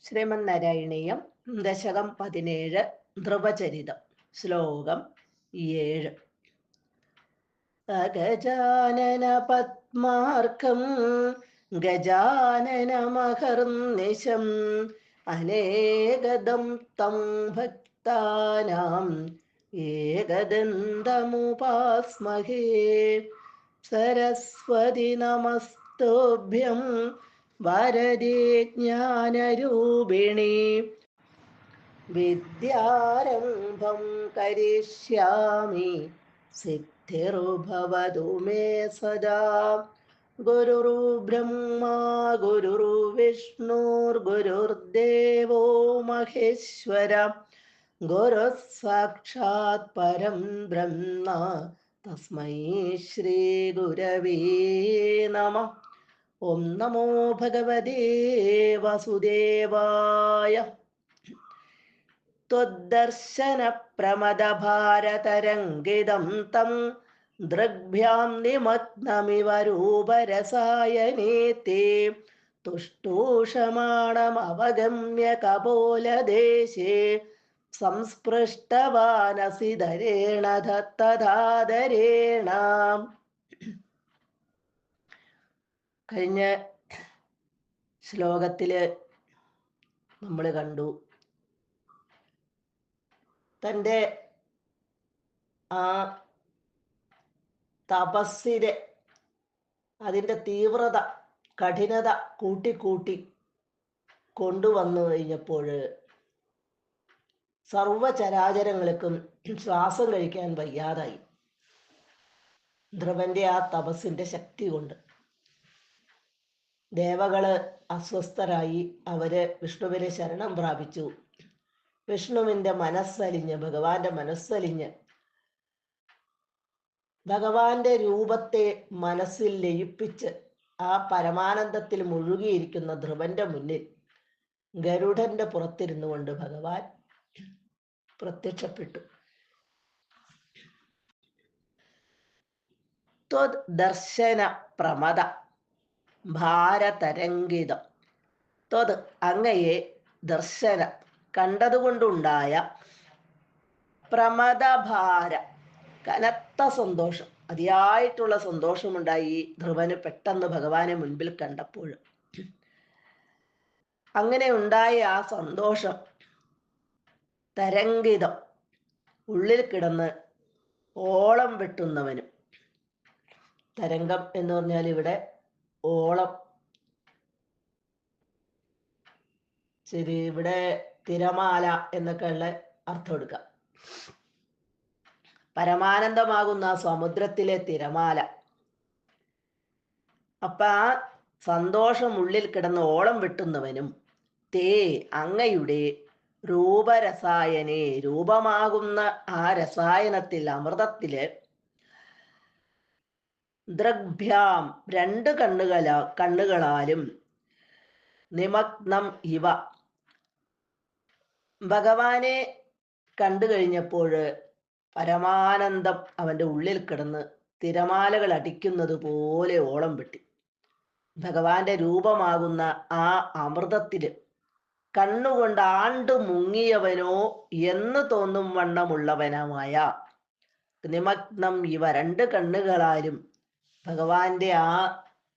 ശ്രീമന്നാരായണീയം ദശകം 17 ധ്രുവചരിതം ശ്ലോകം 7. ഗജാനന പത്മാർക്കം ഗജാനനമഹർനിശം അനേകദം തം ഭക്താനാം ഏകദന്തമുപാസ്മഹേ. സരസ്വതി നമസ്തുഭ്യം വരദേ ജ്ഞാനരൂപിണി വിദ്യാരംഭം കരിഷ്യാമി സിദ്ധിർഭവതു മേ സദാ. ഗുരുർബ്രഹ്മാ ഗുരുർവിഷ്ണുർഗുരുർദേവോ മഹേശ്വര. ഗുരുഃ സാക്ഷാത് പരം ബ്രഹ്മ തസ്മൈ ശ്രീ ഗുരവേ നമഃ. ഓം നമോ ഭഗവതേ വസുദേവായ. ത്വദ്ദർശന പ്രമദ ഭാരതരംഗിതം തം ദൃഗ്ഭ്യാം നിമഗ്നമിവ രൂപരസായനേ തേ തുഷ്ടൂഷമാണമവഗമ്യ കപോലദേശേ സംസ്പൃഷ്ടവാനസി ധരേണ ദത്തധാധരേണ. കഴിഞ്ഞ ശ്ലോകത്തില് നമ്മൾ കണ്ടു തൻ്റെ ആ തപസ്സിനെ അതിൻ്റെ തീവ്രത കഠിനത കൂട്ടിക്കൂട്ടി കൊണ്ടുവന്നു കഴിഞ്ഞപ്പോൾ സർവചരാചരങ്ങൾക്കും ശ്വാസം കഴിക്കാൻ വയ്യാതായി. ധ്രുവന്റെ ആ തപസ്സിന്റെ ശക്തി കൊണ്ട് ദേവകള് അസ്വസ്ഥരായി. അവര് വിഷ്ണുവിനെ ശരണം പ്രാപിച്ചു. വിഷ്ണുവിന്റെ മനസ്സലിഞ്ഞ് ഭഗവാന്റെ മനസ്സലിഞ്ഞ് ഭഗവാന്റെ രൂപത്തെ മനസ്സിൽ ലയിപ്പിച്ച് ആ പരമാനന്ദത്തിൽ മുഴുകിയിരിക്കുന്ന ധ്രുവന്റെ മുന്നിൽ ഗരുഡന്റെ പുറത്തിരുന്നു കൊണ്ട് ഭഗവാൻ പ്രത്യക്ഷപ്പെട്ടു. ത്വദ് ദർശന പ്രമദ ഭാരതരംഗിതം. ത്വത് അങ്ങയെ ദർശന കണ്ടതുകൊണ്ടുണ്ടായ പ്രമദഭാര കനത്ത സന്തോഷം, അതിയായിട്ടുള്ള സന്തോഷമുണ്ടായി ധ്രുവന് പെട്ടെന്ന് ഭഗവാനെ മുൻപിൽ കണ്ടപ്പോൾ. അങ്ങനെ ഉണ്ടായ ആ സന്തോഷം തരംഗിതം ഉള്ളിൽ കിടന്ന് ഓളം വെട്ടുന്നവനും. തരംഗം എന്ന് പറഞ്ഞാൽ ഇവിടെ ഓളം, ശരി, ഇവിടെ തിരമാല എന്നൊക്കെ ഉള്ള അർത്ഥം എടുക്കാം. പരമാനന്ദമാകുന്ന സമുദ്രത്തിലെ തിരമാല. അപ്പൊ ആ സന്തോഷം ഉള്ളിൽ കിടന്ന് ഓളം വെട്ടുന്നവനും തേ അങ്ങയുടെ രൂപരസായനെ രൂപമാകുന്ന ആ രസായനത്തിൽ അമൃതത്തില് ദൃഗ്ഭ്യാം രണ്ട് കണ്ണുകളാലും നിമഗ്നം ഇവ ഭഗവാനെ കണ്ടു കഴിഞ്ഞപ്പോൾ പരമാനന്ദം അവന്റെ ഉള്ളിൽ കിടന്ന് തിരമാലകൾ അടിക്കുന്നത് പോലെ ഓളം വെട്ടി. ഭഗവാന്റെ രൂപമാകുന്ന ആ അമൃതത്തില് കണ്ണുകൊണ്ട് ആണ്ടു മുങ്ങിയവനോ എന്ന് തോന്നും വണ്ണമുള്ളവനുമായ നിമഗ്നം ഇവ രണ്ട് കണ്ണുകളാലും ഭഗവാന്റെ ആ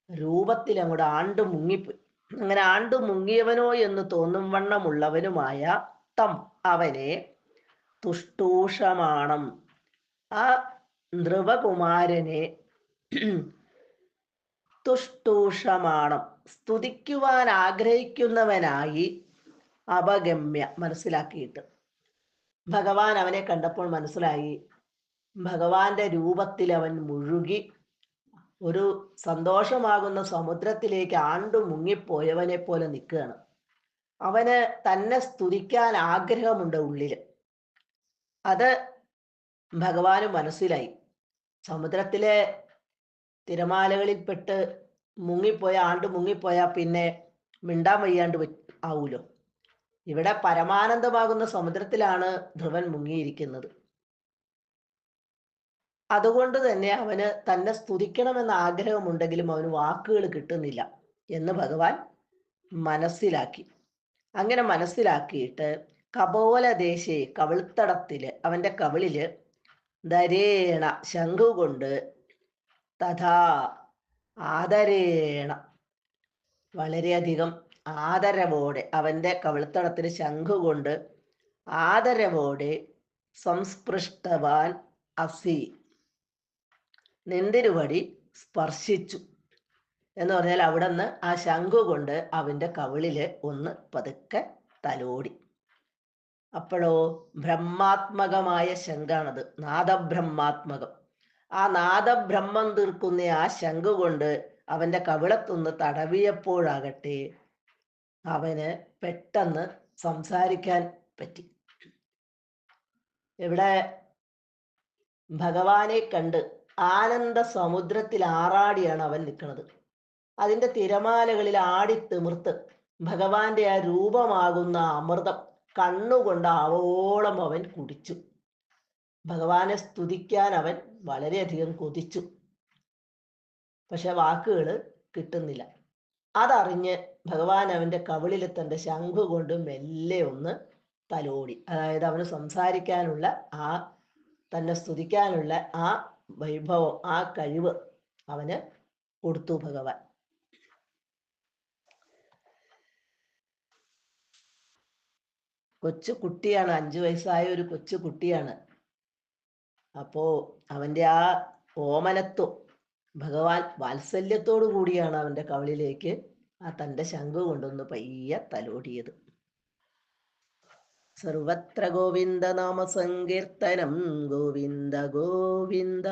രൂപത്തിൽ അങ്ങോട്ട് ആണ്ടു മുങ്ങിപ്പോയി. അങ്ങനെ ആണ്ടു മുങ്ങിയവനോ എന്ന് തോന്നും വണ്ണമുള്ളവനുമായ തം അവനെ തുഷ്ടൂഷമാണം ആ ധ്രുവകുമാരനെ തുഷ്ടൂഷമാണം സ്തുതിക്കുവാൻ ആഗ്രഹിക്കുന്നവനായി അപഗമ്യ മനസ്സിലാക്കിയിട്ട്. ഭഗവാൻ അവനെ കണ്ടപ്പോൾ മനസ്സിലായി ഭഗവാന്റെ രൂപത്തിൽ അവൻ മുഴുകി ഒരു സന്തോഷമാകുന്ന സമുദ്രത്തിലേക്ക് ആണ്ടു മുങ്ങിപ്പോയവനെ പോലെ നിൽക്കുകയാണ്. അവന് തന്നെ സ്തുതിക്കാൻ ആഗ്രഹമുണ്ട് ഉള്ളില്. അത് ഭഗവാന് മനസ്സിലായി. സമുദ്രത്തിലെ തിരമാലകളിൽപ്പെട്ട് ആണ്ടു മുങ്ങിപ്പോയാ പിന്നെ മിണ്ടാൻ വയ്യാണ്ട് ആവൂലോ. ഇവിടെ പരമാനന്ദമാകുന്ന സമുദ്രത്തിലാണ് ധ്രുവൻ മുങ്ങിയിരിക്കുന്നത്. അതുകൊണ്ട് തന്നെ അവന് തന്നെ സ്തുതിക്കണമെന്ന ആഗ്രഹമുണ്ടെങ്കിലും അവന് വാക്കുകൾ കിട്ടുന്നില്ല എന്ന് ഭഗവാൻ മനസ്സിലാക്കി. അങ്ങനെ മനസ്സിലാക്കിയിട്ട് കപോലദേശേ കവിൾത്തടത്തില് അവന്റെ കവിളില് ധരേണ ശംഖുകൊണ്ട് തഥാ ആദരേണ വളരെയധികം ആദരവോടെ അവന്റെ കവിൾത്തടത്തിന് ശംഖുകൊണ്ട് ആദരവോടെ സംസ്പൃഷ്ടവാൻ അസി നിന്തിരുവടി സ്പർശിച്ചു എന്ന് പറഞ്ഞാൽ അവിടെ നിന്ന് ആ ശംഖു കൊണ്ട് അവന്റെ കവിളില് ഒന്ന് പതുക്കെ തലോടി. അപ്പോഴോ ബ്രഹ്മാത്മകമായ ശംഖാണത്, നാദബ്രഹ്മാത്മകം. ആ നാദബ്രഹ്മം തീർക്കുന്ന ആ ശംഖു കൊണ്ട് അവന്റെ കവിളത്തൊന്ന് തടവിയപ്പോഴാകട്ടെ അവന് പെട്ടെന്ന് സംസാരിക്കാൻ പറ്റി. ഇവിടെ ഭഗവാനെ കണ്ട് ആനന്ദ സമുദ്രത്തിൽ ആറാടിയാണ് അവൻ നിൽക്കുന്നത്. അതിൻ്റെ തിരമാലകളിൽ ആടിത്തിമിർത്ത് ഭഗവാന്റെ ആ രൂപമാകുന്ന അമൃതം കണ്ണുകൊണ്ട് ആവോളം അവൻ കുടിച്ചു. ഭഗവാനെ സ്തുതിക്കാൻ അവൻ വളരെയധികം കൊതിച്ചു. പക്ഷെ വാക്കുകൾ കിട്ടുന്നില്ല. അതറിഞ്ഞ് ഭഗവാൻ അവൻ്റെ കവിളിൽ തൻ്റെ ശംഖു കൊണ്ട് മെല്ലെ ഒന്ന് തലോടി. അതായത് അവന് സംസാരിക്കാനുള്ള ആ തന്നെ സ്തുതിക്കാനുള്ള ആ വൈഭവം, ആ കഴിവ് അവന് കൊടുത്തു ഭഗവാൻ. കൊച്ചു കുട്ടിയാണ്, 5 വയസ്സായ ഒരു കൊച്ചു കുട്ടിയാണ്. അപ്പോ അവൻ്റെ ആ ഓമനത്വം ഭഗവാൻ വാത്സല്യത്തോടു കൂടിയാണ് അവൻ്റെ കവിളിലേക്ക് ആ തൻ്റെ ശംഖു കൊണ്ടൊന്ന് പയ്യെ തലോടിയത്. സർവത്ര ഗോവിന്ദ നാമ സങ്കീർത്തനം ഗോവിന്ദ ഗോവിന്ദ.